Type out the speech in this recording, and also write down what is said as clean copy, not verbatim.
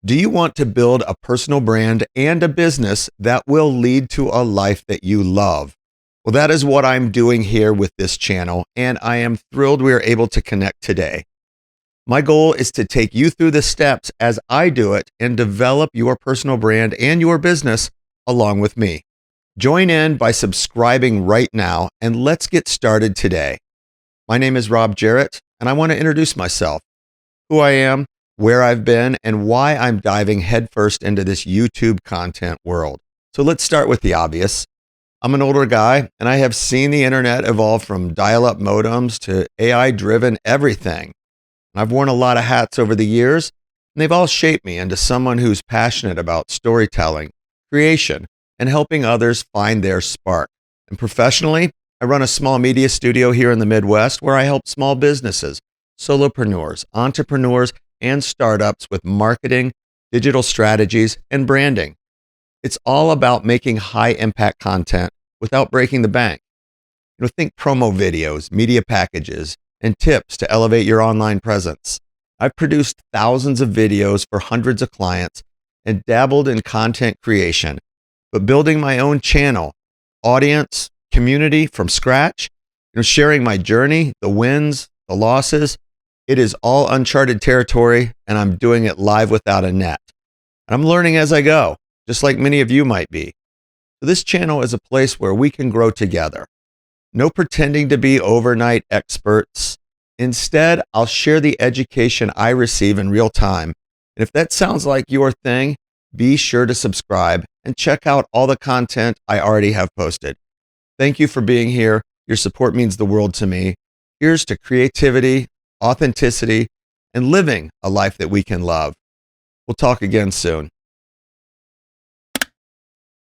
Do you want to build a personal brand and a business that will lead to a life that you love? Well, that is what I'm doing here with this channel, and I am thrilled we are able to connect today. My goal is to take you through the steps as I do it and develop your personal brand and your business along with me. Join in by subscribing right now, and let's get started today. My name is Rob Jarrett, and I want to introduce myself, who I am, where I've been, and why I'm diving headfirst into this YouTube content world. So let's start with the obvious. I'm an older guy, and I have seen the internet evolve from dial-up modems to AI-driven everything. I've worn a lot of hats over the years, and they've all shaped me into someone who's passionate about storytelling, creation, and helping others find their spark. And professionally, I run a small media studio here in the Midwest where I help small businesses, solopreneurs, entrepreneurs, and startups with marketing, digital strategies, and branding. It's all about making high-impact content without breaking the bank. Think promo videos, media packages, and tips to elevate your online presence. I've produced thousands of videos for hundreds of clients and dabbled in content creation, but building my own channel, audience, community from scratch, sharing my journey, the wins, the losses, it is all uncharted territory, and I'm doing it live without a net. And I'm learning as I go, just like many of you might be. So this channel is a place where we can grow together. No pretending to be overnight experts. Instead, I'll share the education I receive in real time. And if that sounds like your thing, be sure to subscribe and check out all the content I already have posted. Thank you for being here. Your support means the world to me. Here's to creativity, authenticity, and living a life that we can love. We'll talk again soon.